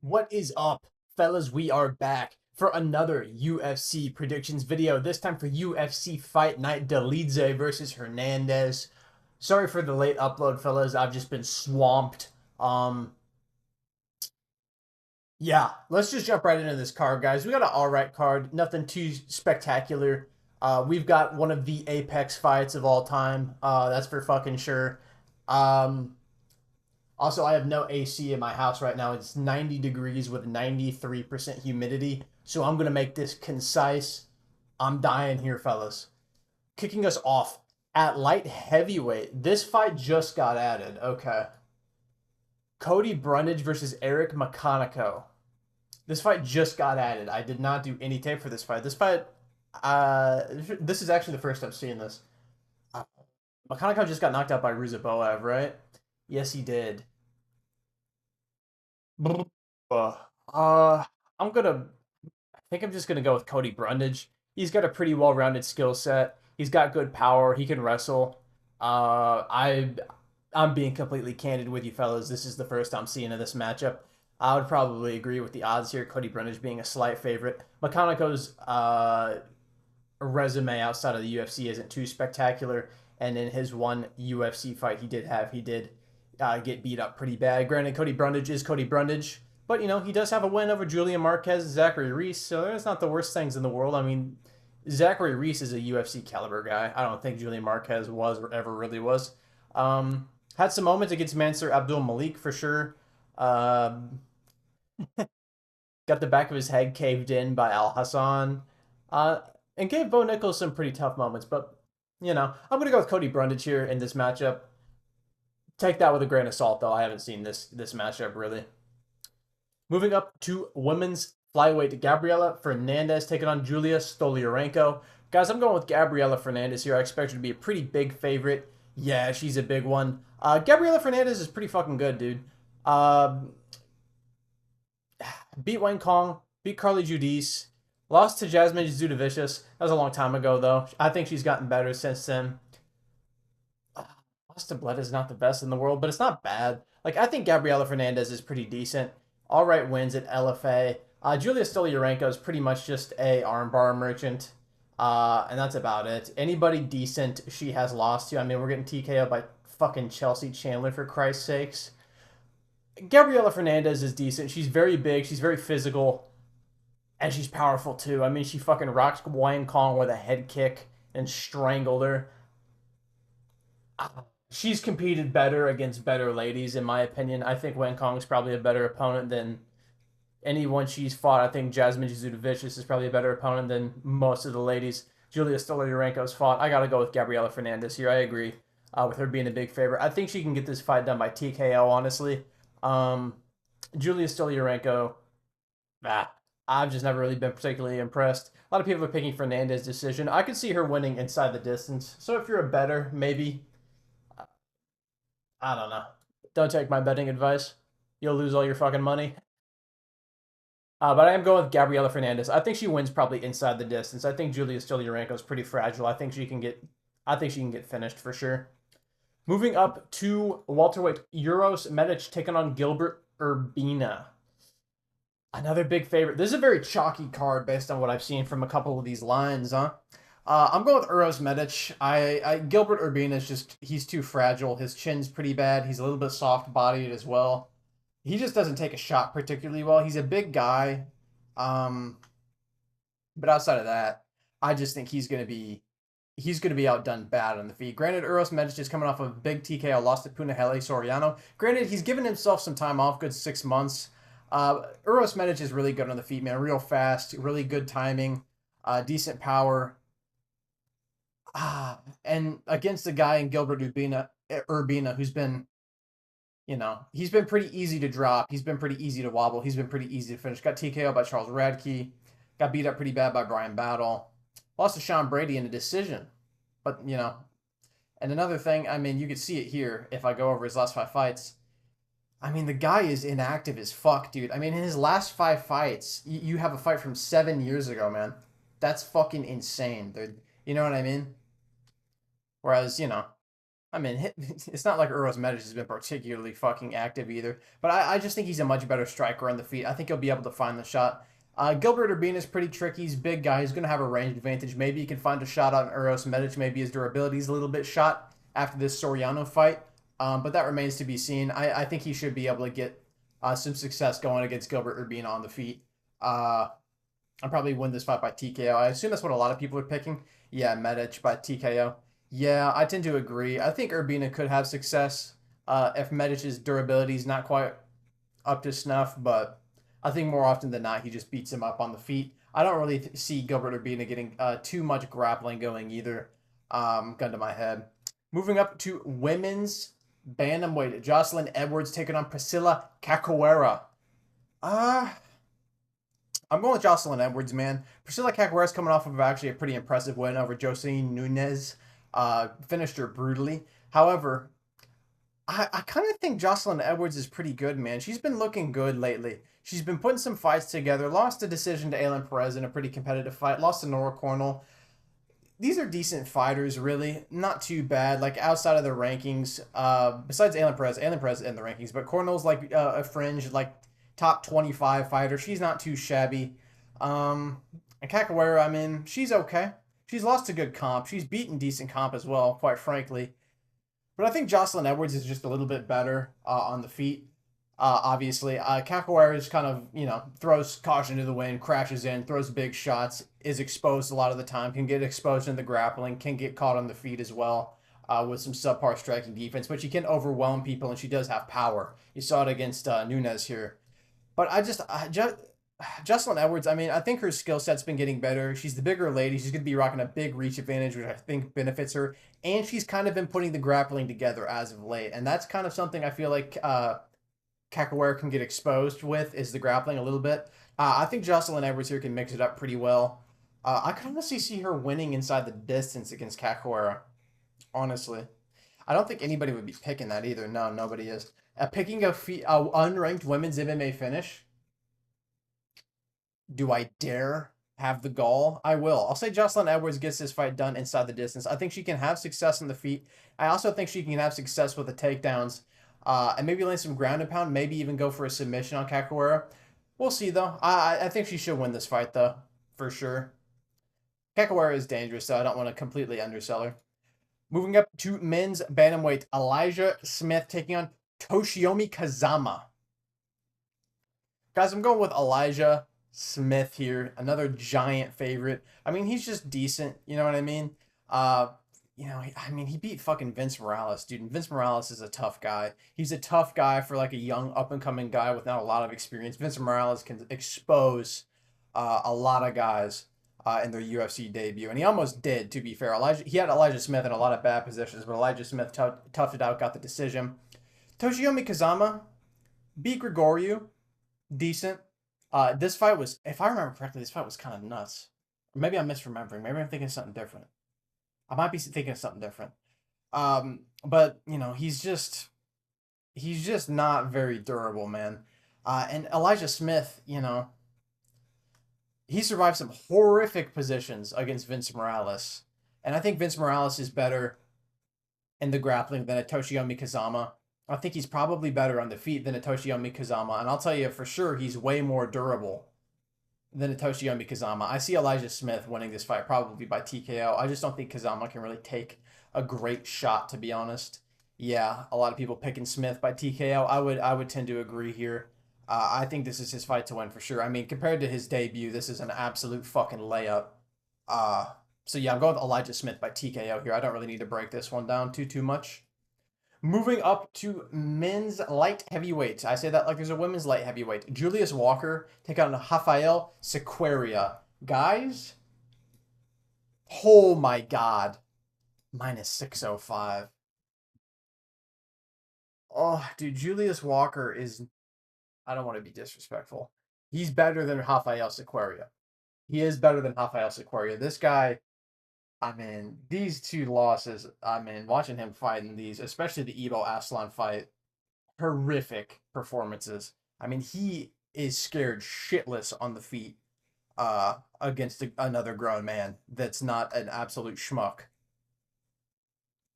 What is up, fellas? We are back for another UFC predictions video. This time for UFC Fight Night Dolidze versus Hernandez. Sorry for the late upload, fellas. I've just been swamped. Um, yeah, let's just jump right into this card, guys. We got an all right card. Nothing too spectacular. We've got one of the apex fights of all time. That's for fucking sure. Um, Also, I have no AC in my house right now. It's 90 degrees with 93% humidity. So I'm going to make this concise. I'm dying here, fellas. Kicking us off at light heavyweight. This fight just got added. Okay. Cody Brundage versus Eric McConaughey. This fight just got added. I did not do any tape for this fight. This is actually the first I'm seeing this. Uh, McConaughey just got knocked out by Ruziboev, right? Yes, he did. Uh, uh, I'm gonna. I think I'm just gonna go with Cody Brundage. He's got a pretty well-rounded skill set. He's got good power. He can wrestle. I'm being completely candid with you, fellas. This is the first I'm seeing of this matchup. I would probably agree with the odds here. Cody Brundage being a slight favorite. McConaughey's resume outside of the UFC isn't too spectacular, and in his one UFC fight he did get beat up pretty bad. Granted, Cody Brundage is Cody Brundage, but he does have a win over Julian Marquez, Zachary Reese, so it's not the worst things in the world. I mean, Zachary Reese is a UFC caliber guy. I don't think Julian Marquez was or ever really was. Had some moments against Mansour Abdul Malik for sure. Um, got the back of his head caved in by Al Hassan. Uh, and gave Bo Nichols some pretty tough moments, but I'm gonna go with Cody Brundage here in this matchup. Take that with a grain of salt, though. I haven't seen this matchup really. Moving up to women's flyweight, Gabriela Fernandez taking on Julia Stoliarenko. Guys, I'm going with Gabriela Fernandez here. I expect her to be a pretty big favorite. Yeah, she's a big one. Gabriela Fernandez is pretty fucking good, dude. Um, beat Wayne Kong, beat Carly Judice, lost to Jasmine Zudavicius. That was a long time ago, though. I think she's gotten better since then. Lost to Blood is not the best in the world, but it's not bad. Like, I think Gabriela Fernandez is pretty decent. All right wins at LFA. Julia Stoliarenko is pretty much just a armbar merchant. And that's about it. Anybody decent she has lost to. I mean, we're getting TKO by fucking Chelsea Chandler, for Christ's sakes. Gabriela Fernandez is decent. She's very big. She's very physical. And she's powerful, too. I mean, she fucking rocked Wayne Kong with a head kick and strangled her. She's competed better against better ladies, in my opinion. I think Wayne Kong's probably a better opponent than anyone she's fought. I think Jasmine Zudavicius is probably a better opponent than most of the ladies Julia Stoliarenko's fought. I got to go with Gabriela Fernandez here. I agree with her being a big favorite. I think she can get this fight done by TKO, honestly. Julia Stoliarenko, I've just never really been particularly impressed. A lot of people are picking Fernandez decision. I could see her winning inside the distance. So if you're a better, maybe. I don't know. Don't take my betting advice. You'll lose all your fucking money. But I am going with Gabriela Fernandez. I think she wins probably inside the distance. I think Julia Stoliarenko is pretty fragile. I think she can get. I think she can get finished for sure. Moving up to welterweight, Uros Medic taking on Gilbert Urbina. Another big favorite. This is a very chalky card based on what I've seen from a couple of these lines, huh? I'm going with Uros Medic. Gilbert Urbina is he's too fragile. His chin's pretty bad. He's a little bit soft bodied as well. He just doesn't take a shot particularly well. He's a big guy. Um, but outside of that, I just think he's gonna be outdone bad on the feet. Granted, Uros Medic is coming off of a big TKO loss to Punahele Soriano. Granted, he's given himself some time off, good 6 months. Uros Medic is really good on the feet, man. Real fast, really good timing, decent power. And against a guy in Gilbert Urbina who's been, he's been pretty easy to drop. He's been pretty easy to wobble. He's been pretty easy to finish. Got TKO by Charles Radke. Got beat up pretty bad by Brian Battle. Lost to Sean Brady in a decision. But, and another thing, I mean, you could see it here if I go over his last 5 fights. I mean, the guy is inactive as fuck, dude. I mean, in his last 5 fights, you have a fight from 7 years ago, man. That's fucking insane, dude. You know what I mean? Whereas, I mean, it's not like Eros Medic has been particularly fucking active either, but I just think he's a much better striker on the feet. I think he'll be able to find the shot. Gilbert Urbina is pretty tricky. He's a big guy. He's going to have a range advantage. Maybe he can find a shot on Eros Medic. Maybe his durability is a little bit shot after this Soriano fight, but that remains to be seen. I think he should be able to get some success going against Gilbert Urbina on the feet. I'll probably win this fight by TKO. I assume that's what a lot of people are picking. Yeah, Medic by TKO. Yeah, I tend to agree. I think Urbina could have success if Medic's durability is not quite up to snuff, but I think more often than not, he just beats him up on the feet. I don't really see Gilbert Urbina getting too much grappling going either. Gun to my head. Moving up to women's bantamweight. Jocelyn Edwards taking on Priscilla Cachoeira. I'm going with Jocelyn Edwards, man. Priscilla Cachoeira is coming off of actually a pretty impressive win over Jocelyn Nunez. Finished her brutally. However, I kind of think Jocelyn Edwards is pretty good, man. She's been looking good lately. She's been putting some fights together. Lost a decision to Aylin Perez in a pretty competitive fight. Lost to Nora Cornell. These are decent fighters, really. Not too bad. Like, outside of the rankings, besides Aylin Perez in the rankings, but Cornell's like a fringe, like, top 25 fighter. She's not too shabby. And Cachoeira, I mean, she's okay. She's lost a good comp. She's beaten decent comp as well, quite frankly. But I think Jocelyn Edwards is just a little bit better on the feet. Obviously, Cachoeira is kind of, throws caution to the wind, crashes in, throws big shots, is exposed a lot of the time, can get exposed in the grappling, can get caught on the feet as well with some subpar striking defense. But she can overwhelm people, and she does have power. You saw it against Nunez here. But Jocelyn Edwards, I mean, I think her skill set's been getting better. She's the bigger lady. She's going to be rocking a big reach advantage, which I think benefits her. And she's kind of been putting the grappling together as of late. And that's kind of something I feel like Cachoeira can get exposed with, is the grappling a little bit. I think Jocelyn Edwards here can mix it up pretty well. I could honestly see her winning inside the distance against Cachoeira, honestly. I don't think anybody would be picking that either. No, nobody is. Picking a unranked women's MMA finish. Do I dare have the gall? I will. I'll say Jocelyn Edwards gets this fight done inside the distance. I think she can have success on the feet. I also think she can have success with the takedowns. And maybe land some ground and pound. Maybe even go for a submission on Cachoeira. We'll see, though. I think she should win this fight, though. For sure. Cachoeira is dangerous, so I don't want to completely undersell her. Moving up to men's bantamweight. Elijah Smith taking on Toshiomi Kazama. Guys, I'm going with Elijah Smith here, another giant favorite. I mean, he's just decent, you know what I mean? He beat fucking Vince Morales, dude. And Vince Morales is a tough guy. He's a tough guy for like a young up-and-coming guy with not a lot of experience. Vince Morales can expose a lot of guys in their UFC debut, and he almost did, to be fair. He had Elijah Smith in a lot of bad positions, but Elijah Smith toughed it out, got the decision. Toshiomi Kazama beat Grigoriou, decent. This fight was, if I remember correctly, this fight was kind of nuts. Maybe I'm misremembering. Maybe I'm thinking of something different. I might be thinking of something different. But he's just not very durable, man. And Elijah Smith, he survived some horrific positions against Vince Morales, and I think Vince Morales is better in the grappling than a Toshiomi Kazama. I think he's probably better on the feet than a Toshiomi Kazama, and I'll tell you for sure he's way more durable than a Toshiomi Kazama. I see Elijah Smith winning this fight probably by TKO. I just don't think Kazama can really take a great shot, to be honest. Yeah, a lot of people picking Smith by TKO. I would tend to agree here. I think this is his fight to win for sure. I mean, compared to his debut, this is an absolute fucking layup. So yeah, I'm going with Elijah Smith by TKO here. I don't really need to break this one down too much. Moving up to men's light heavyweight. I say that like there's a women's light heavyweight. Julius Walker take on Rafael Sequeira. Guys, oh my god. Minus 605. Oh, dude, Julius Walker is... I don't want to be disrespectful. He's better than Rafael Sequeira. He is better than Rafael Sequeira. This guy... I mean, these two losses, watching him fight in these, especially the Ibo Aslan fight, horrific performances. I mean, he is scared shitless on the feet against another grown man that's not an absolute schmuck.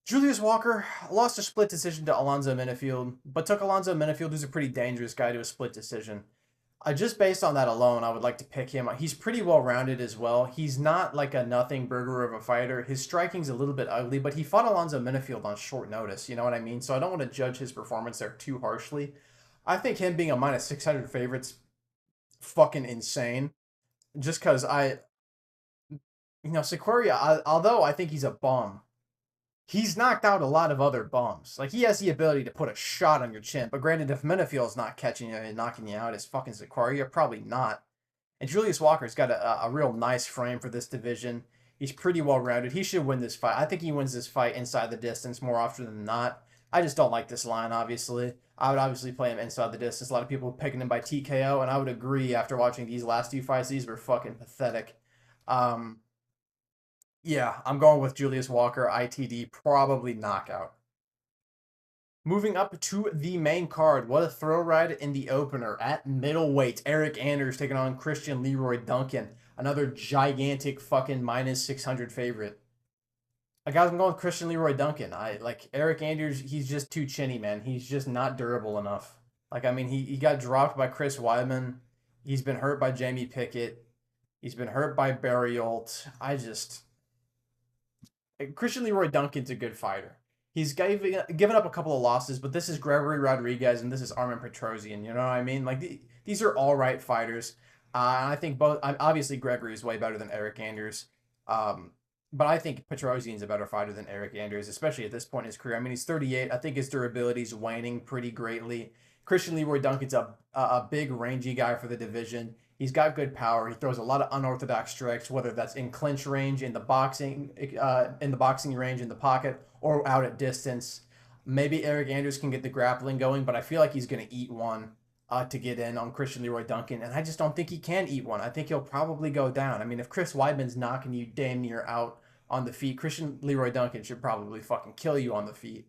Julius Walker lost a split decision to Alonzo Menifield, but took Alonzo Menifield, who's a pretty dangerous guy, to a split decision. Just based on that alone, I would like to pick him. He's pretty well rounded as well. He's not like a nothing burger of a fighter. His striking's a little bit ugly, but he fought Alonzo Menifield on short notice. You know what I mean? So I don't want to judge his performance there too harshly. I think him being a minus 600 favorite's fucking insane. Just because Sequoia, although I think he's a bum, he's knocked out a lot of other bums. Like, he has the ability to put a shot on your chin. But granted, if Menifield's not catching you and knocking you out, is fucking Zakaria? Probably not. And Julius Walker's got a real nice frame for this division. He's pretty well rounded. He should win this fight. I think he wins this fight inside the distance more often than not. I just don't like this line, obviously. I would obviously play him inside the distance. A lot of people picking him by TKO, and I would agree after watching these last two fights. These were fucking pathetic. Yeah, I'm going with Julius Walker, ITD, probably knockout. Moving up to the main card, what a thrill ride in the opener at middleweight. Eric Anders taking on Christian Leroy Duncan, another gigantic fucking minus 600 favorite. Guys, I'm going with Christian Leroy Duncan. I like Eric Anders. He's just too chinny, man. He's just not durable enough. Like, I mean, he got dropped by Chris Weidman. He's been hurt by Jamie Pickett. He's been hurt by Barry Alt. Christian Leroy Duncan's a good fighter. He's given up a couple of losses, but this is Gregory Rodriguez and this is Armin Petrosian. You know what I mean? Like, these are all right fighters. I think both. Obviously, Gregory is way better than Eric Anders. But I think Petrosian's a better fighter than Eric Anders, especially at this point in his career. I mean, he's 38. I think his durability is waning pretty greatly. Christian Leroy Duncan's a big, rangy guy for the division. He's got good power. He throws a lot of unorthodox strikes, whether that's in clinch range, in the boxing range, in the pocket, or out at distance. Maybe Eric Anders can get the grappling going, but I feel like he's going to eat one to get in on Christian Leroy Duncan, and I just don't think he can eat one. I think he'll probably go down. I mean, if Chris Weidman's knocking you damn near out on the feet, Christian Leroy Duncan should probably fucking kill you on the feet.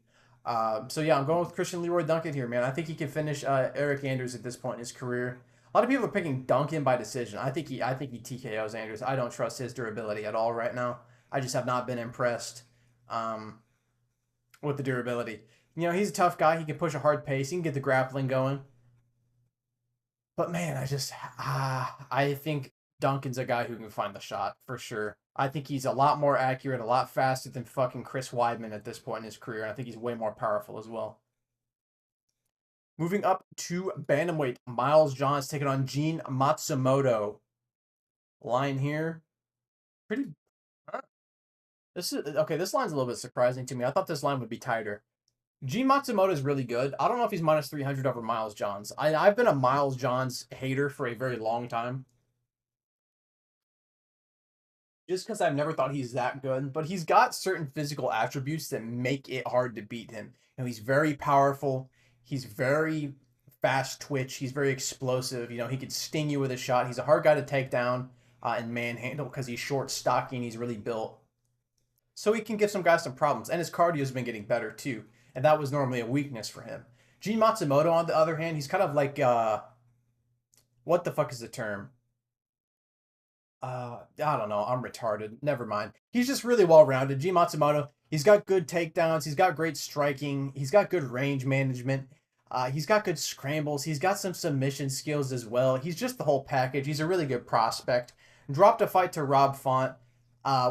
So yeah, I'm going with Christian Leroy Duncan here, man. I think he can finish Eric Anders at this point in his career. A lot of people are picking Duncan by decision. I think he TKOs Anders. I don't trust his durability at all right now. I just have not been impressed with the durability. You know, he's a tough guy. He can push a hard pace. He can get the grappling going. But man, I think Duncan's a guy who can find the shot for sure. I think he's a lot more accurate, a lot faster than fucking Chris Weidman at this point in his career. And I think he's way more powerful as well. Moving up to bantamweight, Miles Johns taking on Gene Matsumoto. Line here, pretty. This line's a little bit surprising to me. I thought this line would be tighter. Gene Matsumoto is really good. I don't know if he's minus 300 over Miles Johns. I've been a Miles Johns hater for a very long time. Just because I've never thought he's that good, but he's got certain physical attributes that make it hard to beat him. You know, he's very powerful. He's very fast twitch. He's very explosive. You know, he could sting you with a shot. He's a hard guy to take down and manhandle because he's short, stocky, and he's really built. So he can give some guys some problems. And his cardio has been getting better too. And that was normally a weakness for him. Gene Matsumoto, on the other hand, he's kind of like, what the fuck is the term? I don't know. I'm retarded. Never mind. He's just really well-rounded. Gene Matsumoto, he's got good takedowns. He's got great striking. He's got good range management. He's got good scrambles. He's got some submission skills as well. He's just the whole package. He's a really good prospect. Dropped a fight to Rob Font,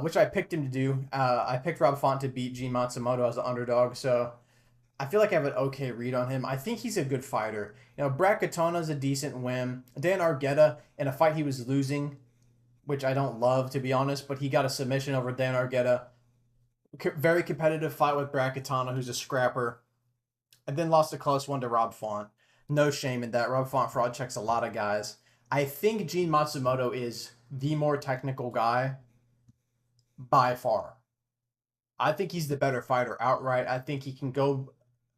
which I picked him to do. I picked Rob Font to beat Gene Matsumoto as an underdog, so I feel like I have an okay read on him. I think he's a good fighter. You know, Brad Katona's a decent win. Dan Argueta, in a fight he was losing, which I don't love, to be honest, but he got a submission over Dan Argueta. Very competitive fight with Brad Katana, who's a scrapper. And then lost a close one to Rob Font. No shame in that. Rob Font fraud checks a lot of guys. I think Gene Matsumoto is the more technical guy by far. I think he's the better fighter outright. I think he can go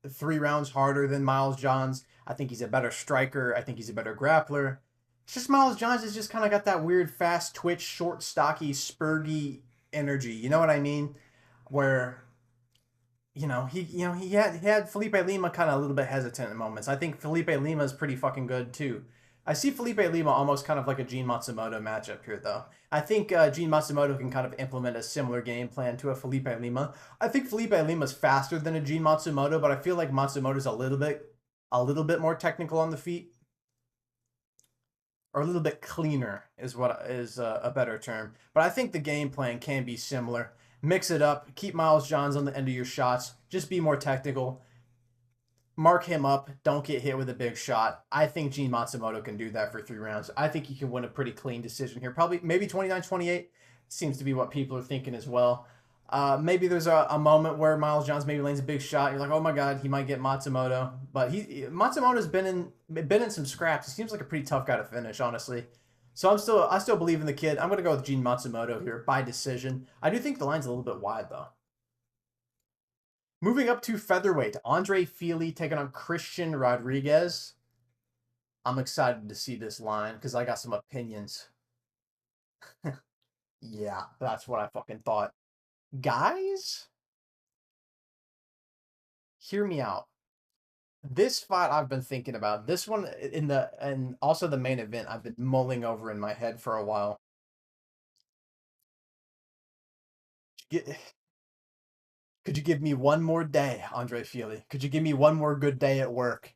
3 rounds harder than Miles Johns. I think he's a better striker. I think he's a better grappler. It's just Miles Johns has just kind of got that weird fast twitch, short, stocky, spurgy energy. You know what I mean? Where, he had Felipe Lima kind of a little bit hesitant in moments. I think Felipe Lima is pretty fucking good too. I see Felipe Lima almost kind of like a Gene Matsumoto matchup here, though. I think Gene Matsumoto can kind of implement a similar game plan to a Felipe Lima. I think Felipe Lima's faster than a Gene Matsumoto, but I feel like Matsumoto's a little bit more technical on the feet, or a little bit cleaner is what is a better term. But I think the game plan can be similar. Mix it up, keep Miles Johns on the end of your shots, just be more technical. Mark him up. Don't get hit with a big shot. I think Gene Matsumoto can do that for 3 rounds. I think he can win a pretty clean decision here. Probably, maybe 29-28 seems to be what people are thinking as well. Maybe there's a moment where Miles Johns maybe lands a big shot. You're like, oh my God, he might get Matsumoto. But Matsumoto's been in some scraps. He seems like a pretty tough guy to finish, honestly. So I still believe in the kid. I'm gonna go with Gene Matsumoto here by decision. I do think the line's a little bit wide though. Moving up to featherweight, Andre Fili taking on Christian Rodriguez. I'm excited to see this line because I got some opinions. Yeah, that's what I fucking thought. Guys, hear me out. This fight I've been thinking about. This one and also the main event I've been mulling over in my head for a while. Could you give me one more day, Andre Fili? Could you give me one more good day at work?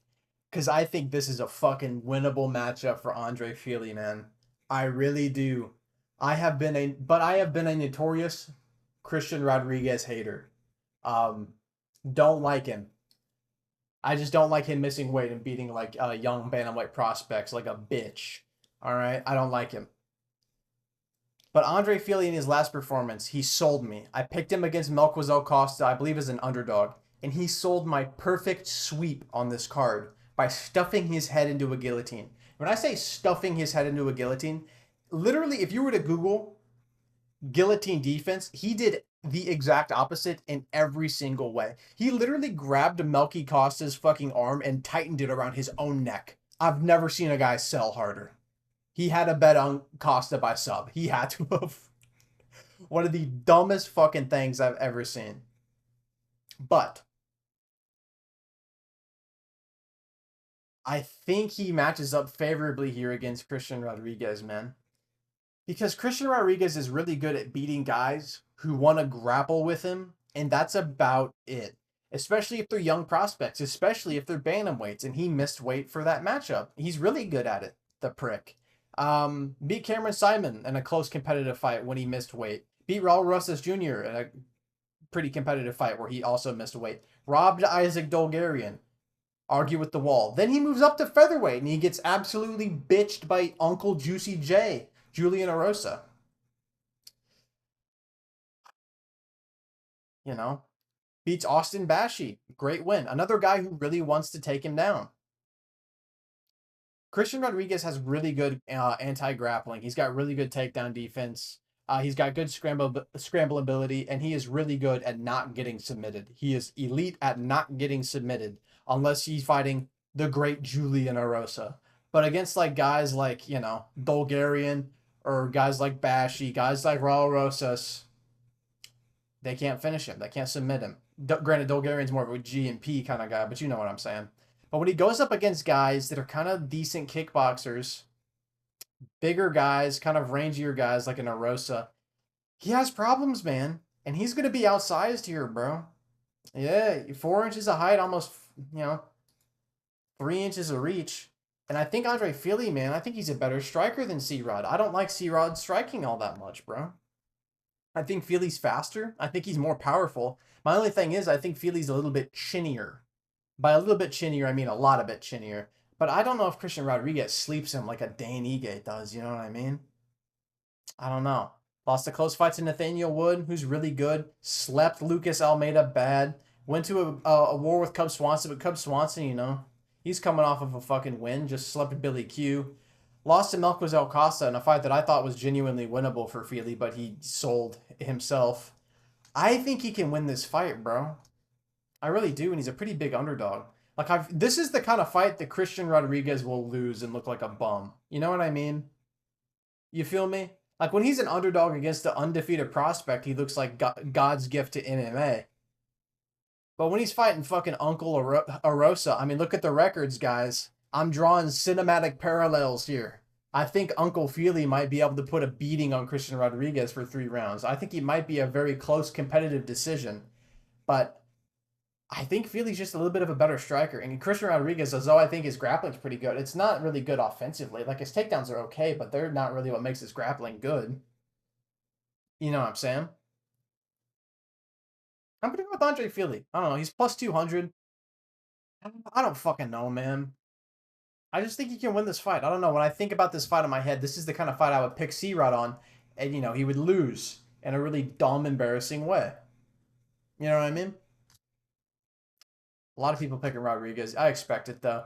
Because I think this is a fucking winnable matchup for Andre Fili, man. I really do. I have been a notorious Christian Rodriguez hater. Don't like him. I just don't like him missing weight and beating like young bantamweight prospects like a bitch. All right, I don't like him. But Andre Fili in his last performance, he sold me. I picked him against Melquizael Costa, I believe as an underdog, and he sold my perfect sweep on this card by stuffing his head into a guillotine. When I say stuffing his head into a guillotine, literally, if you were to Google guillotine defense, he did the exact opposite in every single way. He literally grabbed Melky Costa's fucking arm and tightened it around his own neck. I've never seen a guy sell harder. He had a bet on Costa by sub. He had to have. One of the dumbest fucking things I've ever seen. But I think he matches up favorably here against Christian Rodriguez, man. Because Christian Rodriguez is really good at beating guys who want to grapple with him, and that's about it. Especially if they're young prospects, especially if they're bantamweights, and he missed weight for that matchup. He's really good at it, the prick. Beat Cameron Simon in a close competitive fight when he missed weight. Beat Raul Rosas Jr. in a pretty competitive fight where he also missed weight. Robbed Isaac Dolgarian. Argue with the wall. Then he moves up to featherweight and he gets absolutely bitched by Uncle Juicy J, Julian Erosa. You know, beats Austin Bashi. Great win. Another guy who really wants to take him down. Christian Rodriguez has really good anti-grappling. He's got really good takedown defense. He's got good scramble ability, and he is really good at not getting submitted. He is elite at not getting submitted, unless he's fighting the great Julian Erosa. But against like guys like, you know, Bulgarian or guys like Bashi, guys like Raul Rosas, they can't finish him. They can't submit him. Granted, Bulgarian's more of a G and P kind of guy, but you know what I'm saying. But when he goes up against guys that are kind of decent kickboxers, bigger guys, kind of rangier guys like an Erosa, he has problems, man. And he's going to be outsized here, bro. Yeah, 4 inches of height, almost, 3 inches of reach. And I think Andre Fili, man, I think he's a better striker than C-Rod. I don't like C-Rod striking all that much, bro. I think Fili's faster. I think he's more powerful. My only thing is I think Fili's a little bit chinnier. By a little bit chinnier, I mean a lot of bit chinnier. But I don't know if Christian Rodriguez sleeps him like a Dane Ige does, you know what I mean? I don't know. Lost a close fight to Nathaniel Wood, who's really good. Slept Lucas Almeida bad. Went to a war with Cub Swanson, but Cub Swanson, you know, he's coming off of a fucking win. Just slept Billy Q. Lost to Melquizael Costa in a fight that I thought was genuinely winnable for Fili, but he sold himself. I think he can win this fight, bro. I really do, and he's a pretty big underdog. Like, this is the kind of fight that Christian Rodriguez will lose and look like a bum. You know what I mean? You feel me? Like, when he's an underdog against an undefeated prospect, he looks like God's gift to MMA. But when he's fighting fucking Uncle Erosa, I mean, look at the records, guys. I'm drawing cinematic parallels here. I think Uncle Feely might be able to put a beating on Christian Rodriguez for 3 rounds. I think he might be a very close competitive decision, but I think Feely's just a little bit of a better striker. And Christian Rodriguez, although I think his grappling's pretty good, it's not really good offensively. Like his takedowns are okay, but they're not really what makes his grappling good. You know what I'm saying? I'm gonna go with Andre Feely. I don't know. He's plus 200. I don't fucking know, man. I just think he can win this fight. I don't know. When I think about this fight in my head, this is the kind of fight I would pick C-Rod on, and he would lose in a really dumb, embarrassing way. You know what I mean? A lot of people picking Rodriguez. I expect it though.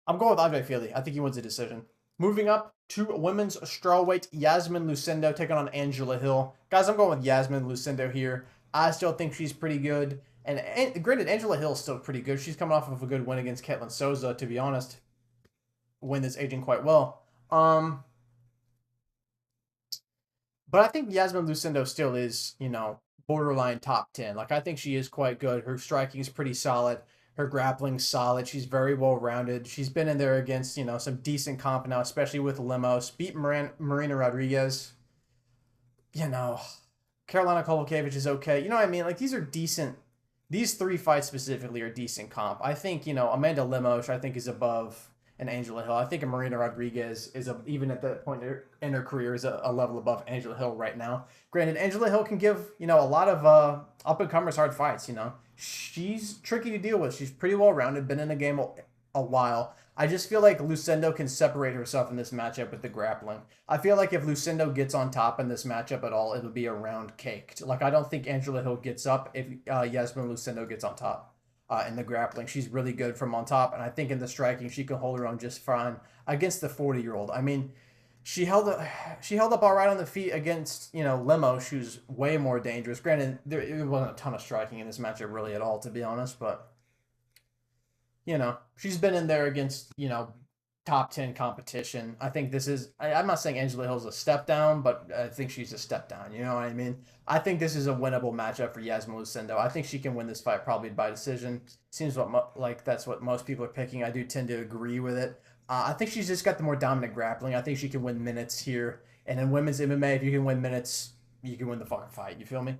I'm going with Andre Feely. I think he wins the decision. Moving up to women's strawweight, Yasmin Lucindo taking on Angela Hill. Guys, I'm going with Yasmin Lucindo here. I still think she's pretty good. And granted, Angela Hill's still pretty good. She's coming off of a good win against Ketlin Souza, to be honest. Win that's aging quite well. But I think Yasmin Lucindo still is, borderline top 10. Like, I think she is quite good. Her striking is pretty solid. Her grappling's solid. She's very well rounded. She's been in there against, some decent comp now, especially with Lemos. Beat Marina Rodriguez. Carolina Kowalkiewicz is okay. You know what I mean? Like, these are decent. These 3 fights specifically are decent comp. I think, Amanda Lemos, I think, is above an Angela Hill. I think Marina Rodriguez is, even at that point in her career, is a level above Angela Hill right now. Granted, Angela Hill can give, a lot of up-and-comers hard fights, She's tricky to deal with. She's pretty well-rounded, been in the game a while. I just feel like Lucindo can separate herself in this matchup with the grappling. I feel like if Lucindo gets on top in this matchup at all, it'll be a round caked. Like, I don't think Angela Hill gets up if Yasmin Lucindo gets on top. In the grappling, she's really good from on top, and I think in the striking, she can hold her own just fine against the 40-year-old. I mean, she held up all right on the feet against Lemos, who's way more dangerous. Granted, there wasn't a ton of striking in this matchup really at all, to be honest, but she's been in there against top 10 competition. I think this is. I'm not saying Angela Hill's a step down, but I think she's a step down. You know what I mean? I think this is a winnable matchup for Yasmin Lucindo. I think she can win this fight probably by decision. Seems like that's what most people are picking. I do tend to agree with it. I think she's just got the more dominant grappling. I think she can win minutes here. And in women's MMA, if you can win minutes, you can win the fucking fight. You feel me?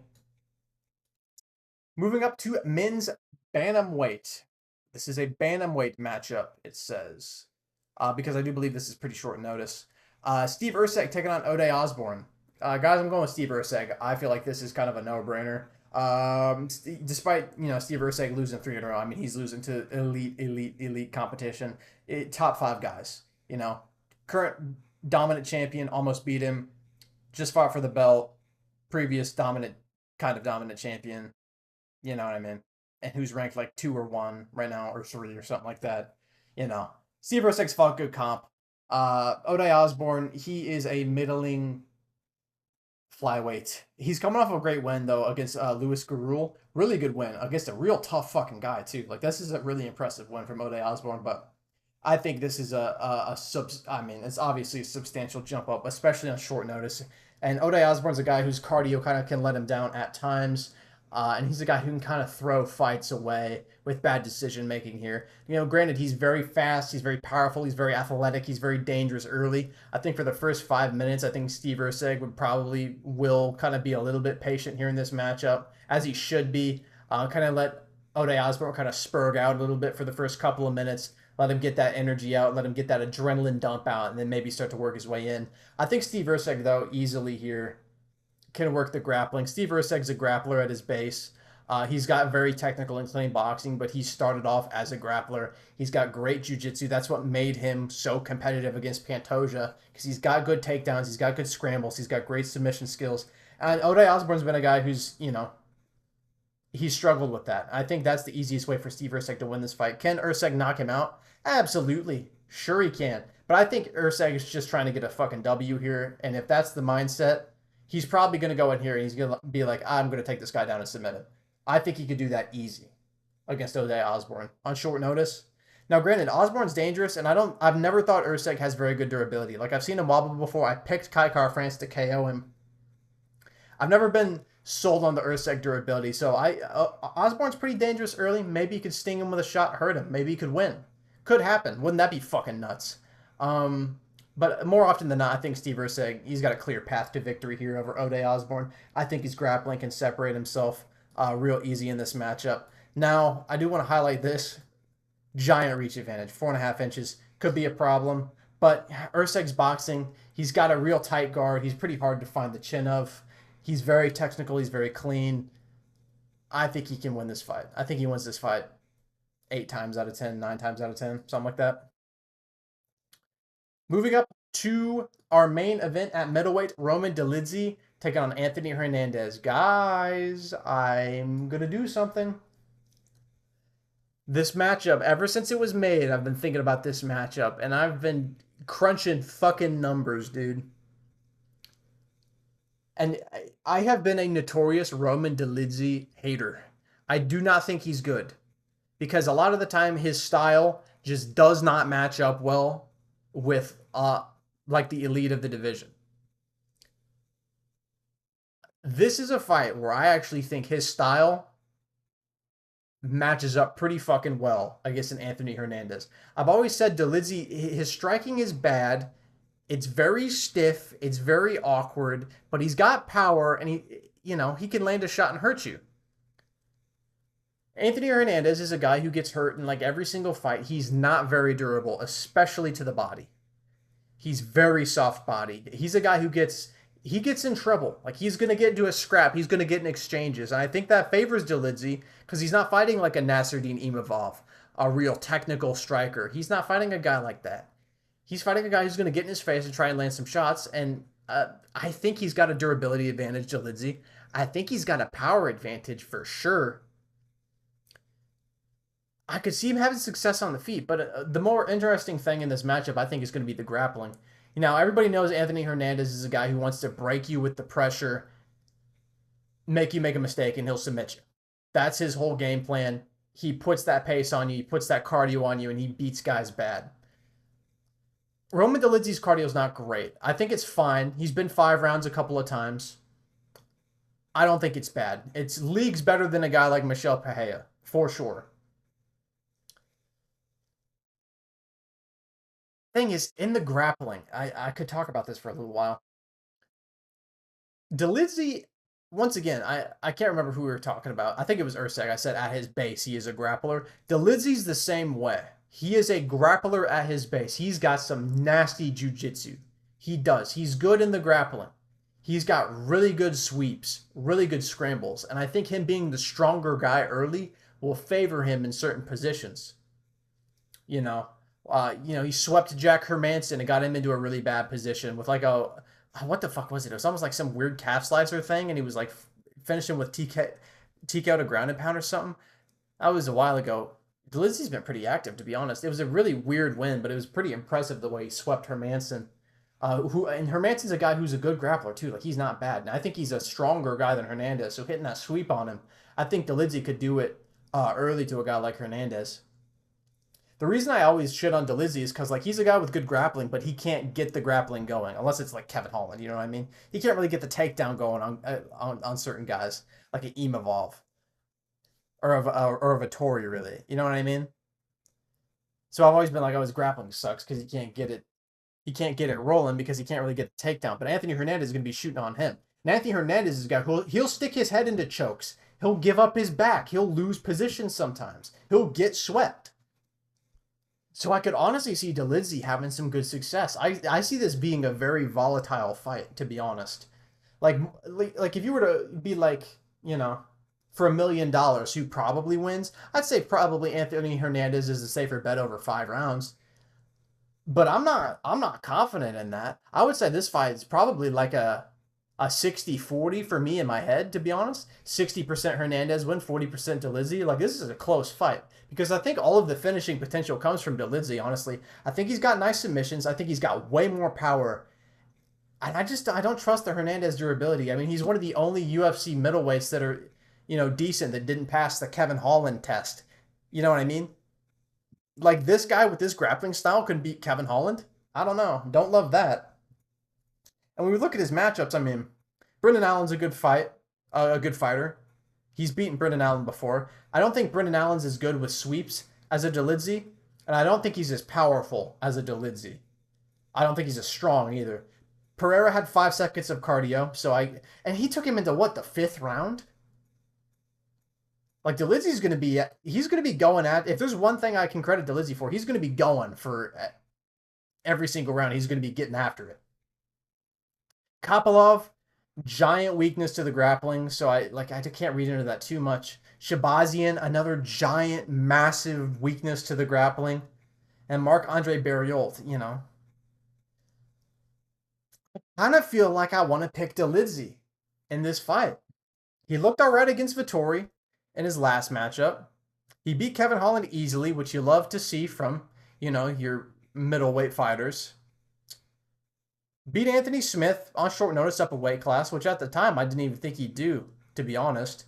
Moving up to men's bantamweight. This is a bantamweight matchup, it says. Because I do believe this is pretty short notice. Steve Erceg taking on Ode Osborne. Guys, I'm going with Steve Erceg. I feel like this is kind of a no-brainer. Despite Steve Erceg losing 3 in a row, I mean he's losing to elite competition. Top 5 guys. Current dominant champion almost beat him. Just fought for the belt. Previous dominant champion. You know what I mean? And who's ranked like 2 or 1 right now or 3 or something like that. Steve Erceg's fought good comp. Ode Osborne, he is a middling flyweight. He's coming off a great win though against Louis Garul. Really good win against a real tough fucking guy too. Like this is a really impressive win from Ode Osborne, but I think this is I mean, it's obviously a substantial jump up, especially on short notice. And Ode Osborne's a guy whose cardio kind of can let him down at times. And he's a guy who can kind of throw fights away with bad decision making here. Granted, he's very fast, he's very powerful, he's very athletic, he's very dangerous early. I think for the first 5 minutes, I think Steve Erceg will kind of be a little bit patient here in this matchup, as he should be. Kind of let Ode Osborne kind of spurg out a little bit for the first couple of minutes. Let him get that energy out, let him get that adrenaline dump out, and then maybe start to work his way in. I think Steve Erceg, though, easily here can work the grappling. Steve Erceg's a grappler at his base. He's got very technical and clean boxing, but he started off as a grappler. He's got great jiu-jitsu. That's what made him so competitive against Pantoja, because he's got good takedowns, he's got good scrambles, he's got great submission skills. And Ode Osborne's been a guy who's, he's struggled with that. I think that's the easiest way for Steve Erceg to win this fight. Can Erceg knock him out? Absolutely. Sure he can. But I think Erceg is just trying to get a fucking W here, and if that's the mindset, he's probably going to go in here and he's going to be like, I'm going to take this guy down and submit him. I think he could do that easy against Ode Osborne on short notice. Now, granted, Osborne's dangerous, and I've never thought Erceg has very good durability. Like, I've seen him wobble before. I picked Kai Car-France to KO him. I've never been sold on the Erceg durability, so Osborne's pretty dangerous early. Maybe you could sting him with a shot, hurt him. Maybe he could win. Could happen. Wouldn't that be fucking nuts? But more often than not, I think Steve Erceg, he's got a clear path to victory here over Ode Osborne. I think his grappling can separate himself real easy in this matchup. Now, I do want to highlight this giant reach advantage, 4.5 inches, could be a problem. But Erceg's boxing, he's got a real tight guard. He's pretty hard to find the chin of. He's very technical. He's very clean. I think he can win this fight. I think he wins this fight 8 times out of 10, 9 times out of 10, something like that. Moving up to our main event at middleweight, Roman Dolidze taking on Anthony Hernandez. Guys, I'm going to do something. This matchup, ever since it was made, I've been thinking about this matchup, and I've been crunching fucking numbers, dude. And I have been a notorious Roman Dolidze hater. I do not think he's good because a lot of the time his style just does not match up well with like the elite of the division. This is a fight where I actually think his style matches up pretty fucking well against an Anthony Hernandez. I've always said Dolidze, his striking is bad. It's very stiff. It's very awkward, but he's got power and he can land a shot and hurt you. Anthony Hernandez is a guy who gets hurt in like every single fight. He's not very durable, especially to the body. He's very soft bodied. He's a guy who gets in trouble. Like he's going to get into a scrap. He's going to get in exchanges. And I think that favors Dolidze because he's not fighting like a Nasruddin Imavov, a real technical striker. He's not fighting a guy like that. He's fighting a guy who's going to get in his face and try and land some shots. And I think he's got a durability advantage, Dolidze. I think he's got a power advantage for sure. I could see him having success on the feet, but the more interesting thing in this matchup, I think, is going to be the grappling. You know, everybody knows Anthony Hernandez is a guy who wants to break you with the pressure, make you make a mistake, and he'll submit you. That's his whole game plan. He puts that pace on you, he puts that cardio on you, and he beats guys bad. Roman Dolidze's cardio is not great. I think it's fine. He's been 5 rounds a couple of times. I don't think it's bad. It's leagues better than a guy like Michel Pereira, for sure. Thing is, in the grappling, I could talk about this for a little while. Dolidze, once again, I can't remember who we were talking about. I think it was Erceg. I said at his base, he is a grappler. Dolidze's the same way. He is a grappler at his base. He's got some nasty jiu-jitsu. He does. He's good in the grappling. He's got really good sweeps, really good scrambles. And I think him being the stronger guy early will favor him in certain positions. You know, he swept Jack Hermanson and got him into a really bad position with like what the fuck was it? It was almost like some weird calf slicer thing, and he was like finishing with TK out a ground and pound or something. That was a while ago. Dolidze's been pretty active, to be honest. It was a really weird win, but it was pretty impressive the way he swept Hermanson. And Hermanson's a guy who's a good grappler too. Like he's not bad, and I think he's a stronger guy than Hernandez. So hitting that sweep on him, I think Dolidze could do it early to a guy like Hernandez. The reason I always shit on Dolidze is because like he's a guy with good grappling, but he can't get the grappling going unless it's like Kevin Holland. You know what I mean? He can't really get the takedown going on certain guys like an Imavov or of a Vittori, really. You know what I mean? So I've always been like, oh, his grappling sucks because he can't get it. He can't get it rolling because he can't really get the takedown. But Anthony Hernandez is going to be shooting on him. And Anthony Hernandez is a guy he'll stick his head into chokes. He'll give up his back. He'll lose position sometimes. He'll get swept. So I could honestly see Dolidze having some good success. I see this being a very volatile fight, to be honest. Like if you were to be like, for $1 million, who probably wins? I'd say probably Anthony Hernandez is a safer bet over 5 rounds. But I'm not confident in that. I would say this fight is probably like a 60-40 for me in my head, to be honest. 60% Hernandez win, 40% Dolidze. Like, this is a close fight because I think all of the finishing potential comes from Dolidze, honestly. I think he's got nice submissions. I think he's got way more power. And I don't trust the Hernandez durability. I mean, he's one of the only UFC middleweights that are, decent, that didn't pass the Kevin Holland test. You know what I mean? Like, this guy with this grappling style could beat Kevin Holland? I don't know. Don't love that. And when we look at his matchups, I mean, Brendan Allen's a good fighter. He's beaten Brendan Allen before. I don't think Brendan Allen's as good with sweeps as a Dolidze. And I don't think he's as powerful as a Dolidze. I don't think he's as strong either. Pereira had 5 seconds of cardio, and he took him into what, the 5th round? Like Dolidze's gonna be, he's gonna be going at. If there's one thing I can credit Dolidze for, he's gonna be going for every single round. He's gonna be getting after it. Kopylov, giant weakness to the grappling, so I can't read into that too much. Shabazian, another giant, massive weakness to the grappling, and Marc-Andre Barriault, kind of feel like I want to pick Dolidze in this fight. He looked all right against Vettori in his last matchup. He beat Kevin Holland easily, which you love to see from, your middleweight fighters. Beat Anthony Smith on short notice up a weight class, which at the time I didn't even think he'd do, to be honest.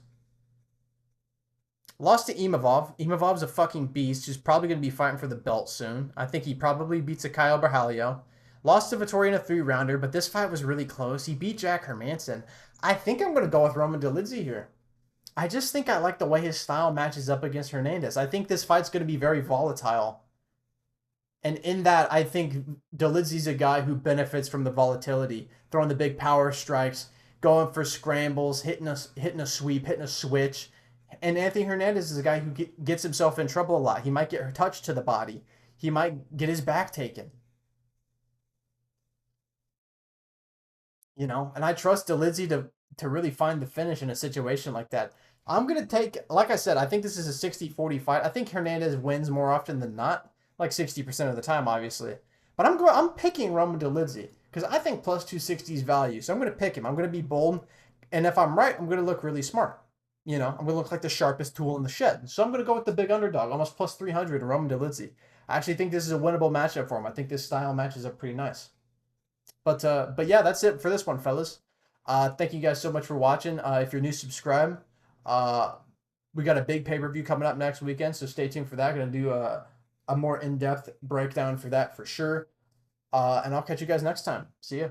Lost to Imavov. Imavov's a fucking beast who's probably going to be fighting for the belt soon. I think he probably beats a Kyle Berhalio. Lost to Vettori in a 3-rounder, but this fight was really close. He beat Jack Hermanson. I think I'm going to go with Roman Dolidze here. I just think I like the way his style matches up against Hernandez. I think this fight's going to be very volatile. And in that, I think Dolidze's a guy who benefits from the volatility, throwing the big power strikes, going for scrambles, hitting a sweep, hitting a switch. And Anthony Hernandez is a guy who gets himself in trouble a lot. He might get touched to the body. He might get his back taken. And I trust Dolidze to really find the finish in a situation like that. I'm going to take, like I said, I think this is a 60-40 fight. I think Hernandez wins more often than not, like 60% of the time, obviously. But I'm picking Roman Dolidze because I think plus 260 is value. So I'm going to pick him. I'm going to be bold. And if I'm right, I'm going to look really smart. I'm going to look like the sharpest tool in the shed. So I'm going to go with the big underdog, almost plus 300 Roman Dolidze. I actually think this is a winnable matchup for him. I think this style matches up pretty nice. But yeah, that's it for this one, fellas. Thank you guys so much for watching. If you're new, subscribe. We got a big pay-per-view coming up next weekend, so stay tuned for that. Going to do a more in-depth breakdown for that for sure. And I'll catch you guys next time. See ya.